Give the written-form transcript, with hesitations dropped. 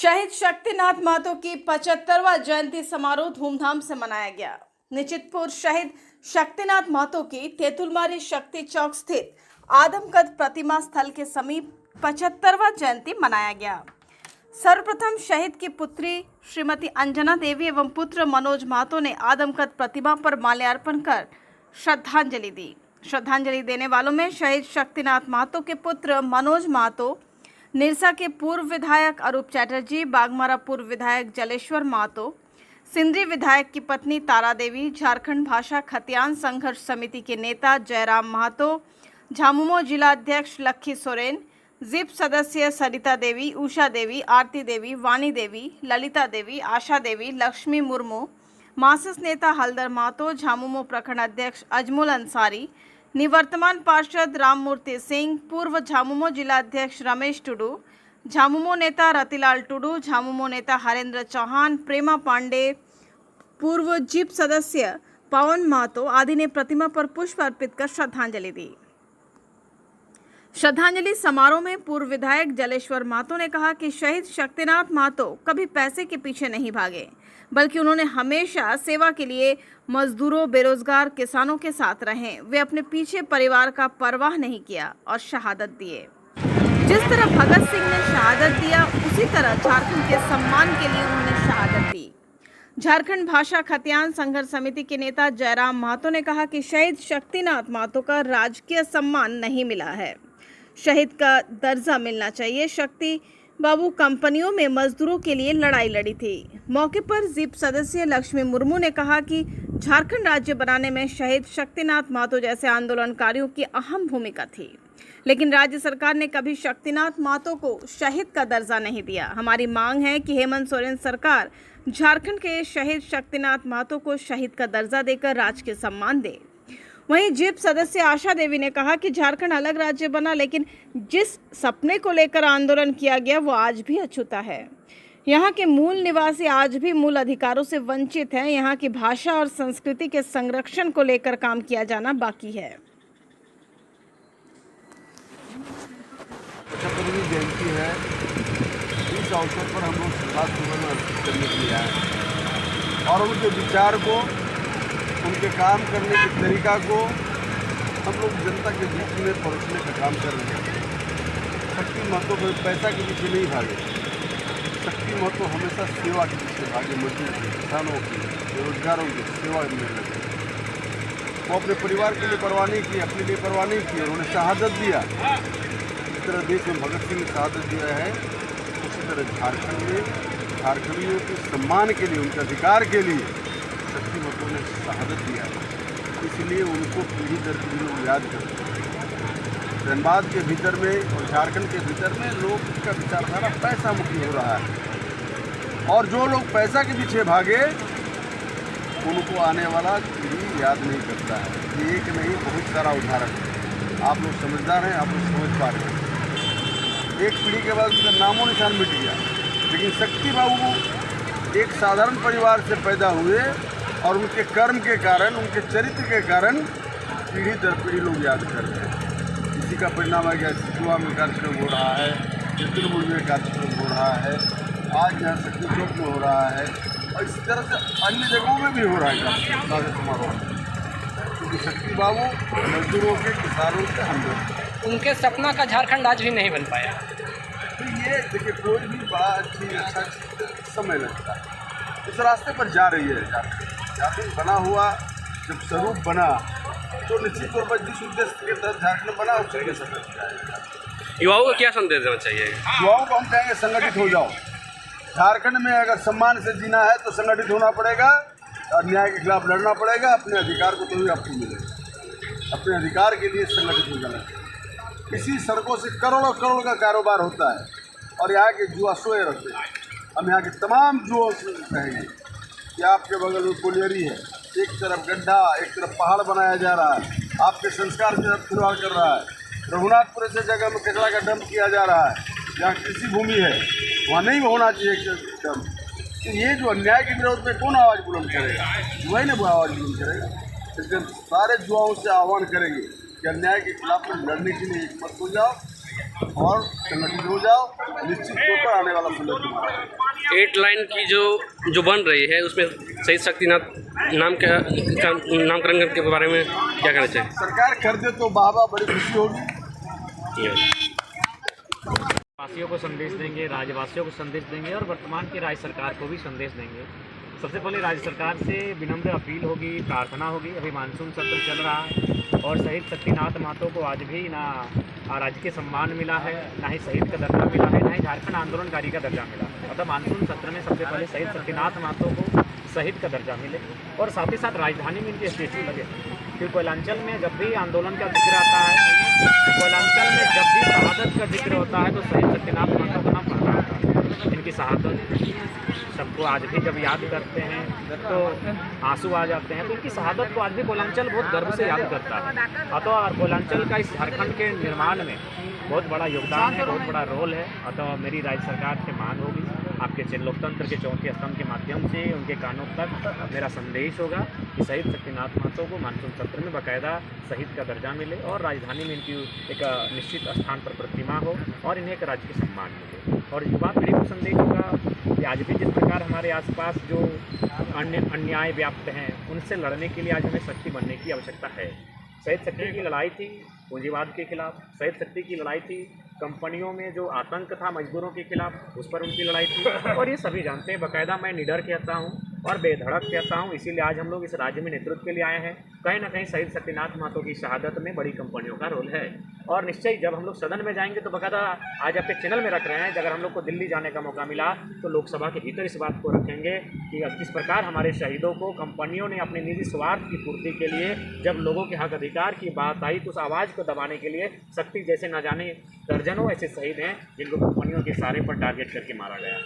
शहीद शक्तिनाथ महतो की 75वां जयंती समारोह धूमधाम से मनाया गया। निचितपुर शहीद शक्तिनाथ महतो की तेतुलमारी शक्ति चौक स्थित आदमकद प्रतिमा स्थल के समीप 75वां जयंती मनाया गया। सर्वप्रथम शहीद की पुत्री श्रीमती अंजना देवी एवं पुत्र मनोज महतो ने आदमकद प्रतिमा पर माल्यार्पण कर श्रद्धांजलि दी। श्रद्धांजलि देने वालों में शहीद शक्तिनाथ महतो के पुत्र मनोज महतो, निरसा के पूर्व विधायक अरूप चैटर्जी, बागमारा पूर्व विधायक जलेश्वर महतो, सिंदरी विधायक की पत्नी तारा देवी, झारखंड भाषा खतियान संघर्ष समिति के नेता जयराम महतो, झामुमो जिला अध्यक्ष लक्की सोरेन, जिप सदस्य सरिता देवी, उषा देवी, आरती देवी, वाणी देवी, ललिता देवी, आशा देवी, लक्ष्मी मुर्मू, मासिस नेता हलदर महतो, झामुमो प्रखंड अध्यक्ष अजमुल अंसारी, निवर्तमान पार्षद राममूर्ति सिंह, पूर्व झामुमो जिला अध्यक्ष रमेश टुडू, झामुमो नेता रतिलाल टुडू, झामुमो नेता हरेंद्र चौहान, प्रेमा पांडे, पूर्व जिप सदस्य पवन महतो आदि ने प्रतिमा पर पुष्प अर्पित कर श्रद्धांजलि दी। श्रद्धांजलि समारोह में पूर्व विधायक जलेश्वर महतो ने कहा कि शहीद शक्तिनाथ महतो कभी पैसे के पीछे नहीं भागे, बल्कि उन्होंने हमेशा सेवा के लिए मजदूरों, बेरोजगार किसानों के साथ रहे। वे अपने पीछे परिवार का परवाह नहीं किया और शहादत दिए। जिस तरह भगत सिंह ने शहादत दिया, उसी तरह झारखंड के सम्मान के लिए उन्होंने शहादत दी। झारखंड भाषा खतियान संघर्ष समिति के नेता जयराम महतो ने कहा कि शहीद शक्तिनाथ महतो का राजकीय सम्मान नहीं मिला है, शहीद का दर्जा मिलना चाहिए। शक्ति बाबू कंपनियों में मजदूरों के लिए लड़ाई लड़ी थी। मौके पर जिप सदस्य लक्ष्मी मुर्मू ने कहा कि झारखंड राज्य बनाने में शहीद शक्तिनाथ महतो जैसे आंदोलनकारियों की अहम भूमिका थी, लेकिन राज्य सरकार ने कभी शक्तिनाथ महतो को शहीद का दर्जा नहीं दिया। हमारी मांग है कि हेमंत सोरेन सरकार झारखंड के शहीद शक्तिनाथ महतो को शहीद का दर्जा देकर राजकीय सम्मान दे। वहीं जिप सदस्य आशा देवी ने कहा कि झारखंड अलग राज्य बना, लेकिन जिस सपने को लेकर आंदोलन किया गया वो आज भी अछूता है। यहाँ के मूल निवासी आज भी मूल अधिकारों से वंचित हैं। यहाँ की भाषा और संस्कृति के संरक्षण को लेकर काम किया जाना बाकी है। 75वीं जयंती है, इस अवसर पर हम लोग श्रद्धासुमन अर्पित करने के लिए आए और उनके विचार को, उनके काम करने के तरीका को हम लोग जनता के बीच में परोसने का काम कर रहे हैं। शक्ति महतो को पैसा के पीछे नहीं भागे, शक्ति महतो हमेशा सेवा के पीछे भागे। मजदूर के, किसानों की, बेरोजगारों की सेवा में लगे। वो अपने परिवार के लिए परवाह नहीं की, अपने लिए परवाह नहीं की, उन्होंने शहादत दिया। इस तरह देश में भगत सिंह ने शहादत दिया है, उसी तरह झारखंड में झारखंडियों के सम्मान के लिए, उनके अधिकार के लिए शक्ति महतो ने शहादत दिया है। इसलिए उनको पीढ़ी दर पीढ़ी लोग याद करते हैं। धनबाद के भीतर में और झारखंड के भीतर में लोग का विचारधारा पैसा मुखी हो रहा है और जो लोग पैसा के पीछे भागे उनको आने वाला पीढ़ी याद नहीं करता है। ये एक नहीं, बहुत सारा उदाहरण है। आप लोग समझदार हैं, आप लोग समझ पा रहे हैं। एक पीढ़ी के बाद उसका नामो निशान मिट गया, लेकिन शक्ति बाबू एक साधारण परिवार से पैदा हुए और उनके कर्म के कारण, उनके चरित्र के कारण पीढ़ी दर पीढ़ी लोग याद कर रहे हैं। इसी का परिणाम है कि सिजुआ में कार्यक्रम हो रहा है, चित्रमूल में कार्यक्रम हो रहा है, आज यहाँ शक्ति चौक में हो रहा है और इस तरह से अन्य जगहों में भी हो रहा है समारोह। क्योंकि शक्ति बाबू मजदूरों के, किसानों के हमदर्द, उनके सपना का झारखंड आज भी नहीं बन पाया। तो ये देखिए, कोई भी बड़ा अच्छी अच्छा समय लगता है। इस रास्ते पर जा रही है झारखंड बना हुआ। जब स्वरूप बना तो निश्चित तौर पर जिस उद्देश्य के तहत झारखंड बना उसके लिए सफल जाएगा। युवाओं को क्या संदेश देना चाहिए? युवाओं को हम कहेंगे संगठित हो जाओ। झारखंड में अगर सम्मान से जीना है तो संगठित होना पड़ेगा और न्याय के खिलाफ लड़ना पड़ेगा। अपने अधिकार को तभी आपको मिलेगा। अपने अधिकार के लिए संगठित हो जाना चाहिए। इसी सड़कों से करोड़ों करोड़ का कारोबार होता है और यहाँ के जुआ सोए रहते हैं। हम यहाँ के तमाम जुओं से कहेंगे कि आपके बगल में कोलियरी है, एक तरफ गड्ढा, एक तरफ पहाड़ बनाया जा रहा है, आपके संस्कार के साथ खिलवाड़ कर रहा है। रघुनाथपुर ऐसे जगह में कचरा का डंप किया जा रहा है, जहाँ कृषि भूमि है, वहाँ नहीं होना चाहिए डंप। तो ये जो अन्याय के विरोध में कौन आवाज़ बुलंद करेगा? जुआ ही ना आवाज़ बुलंद करेगा। इसलिए सारे जुआओं से आह्वान करेंगे कि अन्याय के खिलाफ में लड़ने के लिए एक मत हो जाओ और संगठित हो जाओ, निश्चित तौर पर आने वाला समय तुम्हारा है। 8 लाइन की जो बन रही है उसमें शहीद शक्तिनाथ नामकरण के बारे में क्या कहना चाहिए? सरकार कर दे तो वाह बड़ी खुशी होगी। वासियों को संदेश देंगे, राज्यवासियों को संदेश देंगे और वर्तमान की राज्य सरकार को भी संदेश देंगे। सबसे पहले राज्य सरकार से विनम्र अपील होगी, प्रार्थना होगी। अभी मानसून सत्र चल रहा है और शहीद शक्तिनाथ महतो को आज भी ना राज्य के सम्मान मिला है, ना ही शहीद का दर्जा मिला है, ना ही झारखंड आंदोलनकारी का दर्जा मिला है। अतः मानसून सत्र में सबसे पहले शहीद शक्तिनाथ महतो को शहीद का दर्जा मिले और साथ ही साथ राजधानी में इनके स्टेचू लगे। क्योंकि कोयलांचल में जब भी आंदोलन का जिक्र आता है, कोयलांचल में जब भी शहादत का जिक्र होता है तो शहीद शक्तिनाथ महतो का नाम पड़ता है। इनकी शहादत सबको आज भी जब याद करते हैं तो आंसू आ जाते हैं। तो इनकी शहादत को आज भी कोयलांचल बहुत गर्व से याद करता है। अतः कोयलांचल का इस झारखंड के निर्माण में बहुत बड़ा योगदान है, बहुत बड़ा रोल है। अतः मेरी राज्य सरकार से मांग होगी, आपके लोकतंत्र के चौथे स्तंभ के माध्यम से उनके कानों तक मेरा संदेश होगा कि शहीद शक्तिनाथ महतो को मानसून सत्र में बाकायदा शहीद का दर्जा मिले और राजधानी में इनकी एक निश्चित स्थान पर प्रतिमा हो और इन्हें एक राज्य के सम्मान मिले। और युवा पीढ़ी को संदेश होगा कि आज भी जिस प्रकार हमारे आसपास जो अन्याय व्याप्त हैं उनसे लड़ने के लिए आज हमें शक्ति बनने की आवश्यकता है। शहीद शक्ति की लड़ाई थी पूंजीवाद के खिलाफ, शहीद शक्ति की लड़ाई थी कंपनियों में जो आतंक था मजदूरों के खिलाफ, उस पर उनकी लड़ाई थी और ये सभी जानते हैं। बाकायदा मैं निडर कहता हूँ और बेधड़क कहता हूँ, इसीलिए आज हम लोग इस राज्य में नेतृत्व के लिए आए हैं। कहीं ना कहीं शहीद शक्तिनाथ महतो की शहादत में बड़ी कंपनियों का रोल है और निश्चय जब हम लोग सदन में जाएंगे तो बाकायदा आज आपके चैनल में रख रहे हैं। अगर हम लोग को दिल्ली जाने का मौका मिला तो लोकसभा के भीतर इस बात को रखेंगे कि किस प्रकार हमारे शहीदों को कंपनियों ने अपने निजी स्वार्थ की पूर्ति के लिए जब लोगों के हक अधिकार की बात आई तो उस आवाज़ को दबाने के लिए शक्ति जैसे न जाने दर्जनों ऐसे शहीद हैं जिनको कंपनियों के इशारे पर टारगेट करके मारा गया।